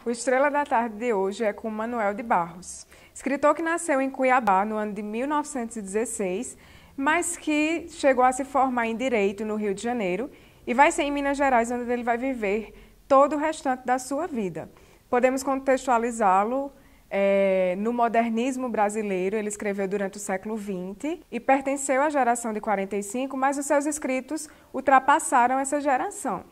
O Estrela da Tarde de hoje é com Manoel de Barros, escritor que nasceu em Cuiabá no ano de 1916, mas que chegou a se formar em Direito no Rio de Janeiro e vai ser em Minas Gerais onde ele vai viver todo o restante da sua vida. Podemos contextualizá-lo no modernismo brasileiro. Ele escreveu durante o século XX e pertenceu à geração de 45, mas os seus escritos ultrapassaram essa geração.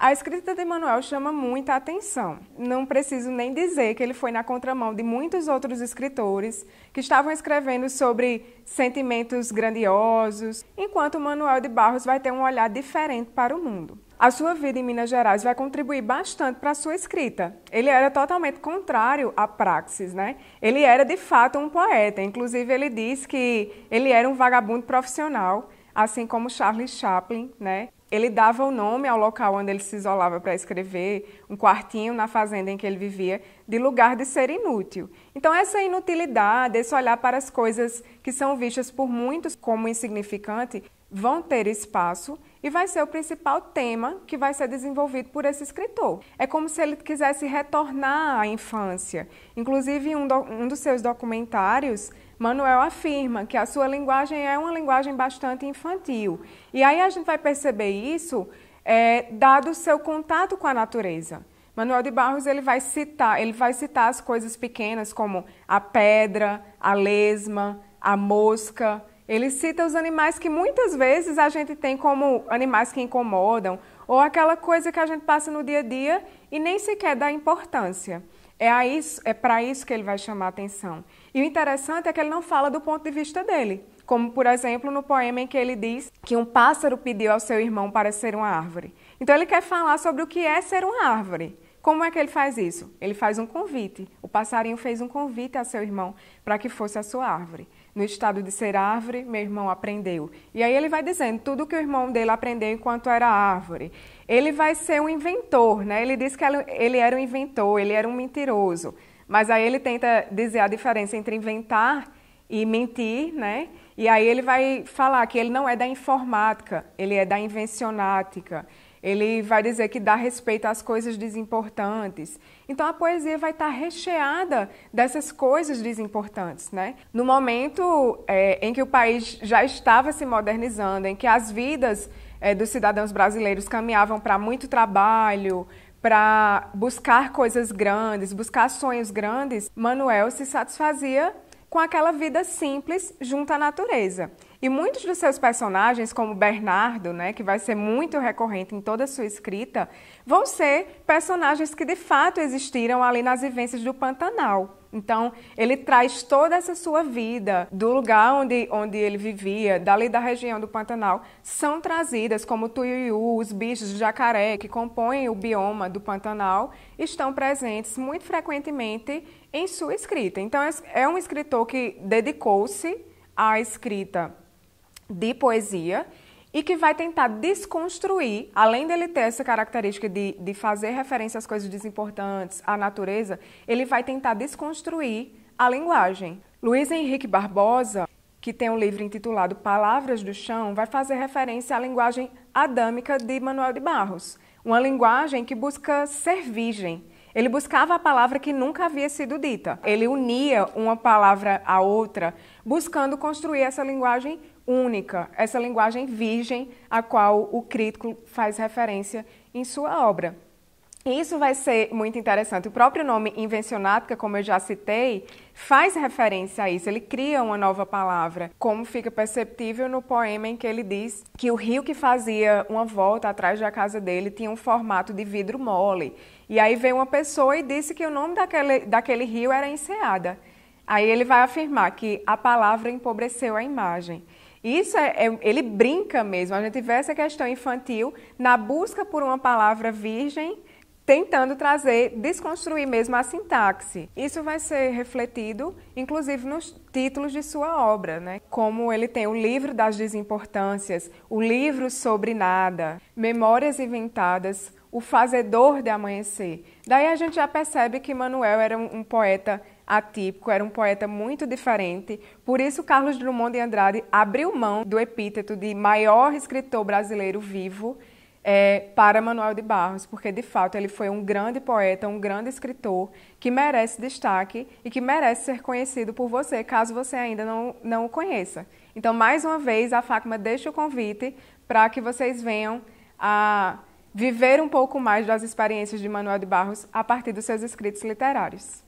A escrita de Manoel chama muita atenção. Não preciso nem dizer que ele foi na contramão de muitos outros escritores que estavam escrevendo sobre sentimentos grandiosos, enquanto Manoel de Barros vai ter um olhar diferente para o mundo. A sua vida em Minas Gerais vai contribuir bastante para a sua escrita. Ele era totalmente contrário à praxis, né? Ele era, de fato, um poeta. Inclusive, ele diz que ele era um vagabundo profissional, assim como Charles Chaplin, né? Ele dava o nome ao local onde ele se isolava para escrever, um quartinho na fazenda em que ele vivia, de lugar de ser inútil. Então, essa inutilidade, esse olhar para as coisas que são vistas por muitos como insignificante, vão ter espaço e vai ser o principal tema que vai ser desenvolvido por esse escritor. É como se ele quisesse retornar à infância. Inclusive, em um dos seus documentários, Manoel afirma que a sua linguagem é uma linguagem bastante infantil. E aí a gente vai perceber isso dado o seu contato com a natureza. Manoel de Barros ele vai citar as coisas pequenas como a pedra, a lesma, a mosca. Ele cita os animais que muitas vezes a gente tem como animais que incomodam, ou aquela coisa que a gente passa no dia a dia e nem sequer dá importância. É para isso que ele vai chamar a atenção. E o interessante é que ele não fala do ponto de vista dele, como, por exemplo, no poema em que ele diz que um pássaro pediu ao seu irmão para ser uma árvore. Então ele quer falar sobre o que é ser uma árvore. Como é que ele faz isso? Ele faz um convite. O passarinho fez um convite a seu irmão para que fosse a sua árvore. No estado de ser árvore, meu irmão aprendeu. E aí ele vai dizendo tudo que o irmão dele aprendeu enquanto era árvore. Ele vai ser um inventor, né? Ele diz que ele era um inventor, ele era um mentiroso. Mas aí ele tenta dizer a diferença entre inventar e mentir, né? E aí ele vai falar que ele não é da informática, ele é da invencionática. Ele vai dizer que dá respeito às coisas desimportantes. Então, a poesia vai estar recheada dessas coisas desimportantes, né? No momento em que o país já estava se modernizando, em que as vidas dos cidadãos brasileiros caminhavam para muito trabalho, para buscar coisas grandes, buscar sonhos grandes, Manoel se satisfazia com aquela vida simples junto à natureza. E muitos dos seus personagens, como Bernardo, né, que vai ser muito recorrente em toda a sua escrita, vão ser personagens que de fato existiram ali nas vivências do Pantanal. Então, ele traz toda essa sua vida do lugar onde ele vivia, dali da região do Pantanal, são trazidas como o tuiuiu, os bichos de jacaré que compõem o bioma do Pantanal, estão presentes muito frequentemente em sua escrita. Então, é um escritor que dedicou-se à escrita de poesia e que vai tentar desconstruir, além dele ter essa característica de fazer referência às coisas desimportantes, à natureza, ele vai tentar desconstruir a linguagem. Luiz Henrique Barbosa, que tem um livro intitulado Palavras do Chão, vai fazer referência à linguagem adâmica de Manoel de Barros, uma linguagem que busca ser virgem. Ele buscava a palavra que nunca havia sido dita. Ele unia uma palavra à outra, buscando construir essa linguagem única, essa linguagem virgem a qual o crítico faz referência em sua obra. E isso vai ser muito interessante. O próprio nome invencionática, como eu já citei, faz referência a isso. Ele cria uma nova palavra, como fica perceptível no poema em que ele diz que o rio que fazia uma volta atrás da casa dele tinha um formato de vidro mole. E aí veio uma pessoa e disse que o nome daquele rio era Enseada. Aí ele vai afirmar que a palavra empobreceu a imagem. Isso ele brinca mesmo, a gente vê essa questão infantil na busca por uma palavra virgem, tentando desconstruir mesmo a sintaxe. Isso vai ser refletido, inclusive, nos títulos de sua obra, né? Como ele tem o livro das desimportâncias, o livro sobre nada, Memórias Inventadas, o fazedor de amanhecer. Daí a gente já percebe que Manoel era um poeta atípico, era um poeta muito diferente. Por isso, Carlos Drummond de Andrade abriu mão do epíteto de maior escritor brasileiro vivo, para Manuel de Barros, porque de fato ele foi um grande poeta, um grande escritor que merece destaque e que merece ser conhecido por você, caso você ainda não o conheça. Então, mais uma vez, a Fátima deixa o convite para que vocês venham a viver um pouco mais das experiências de Manuel de Barros a partir dos seus escritos literários.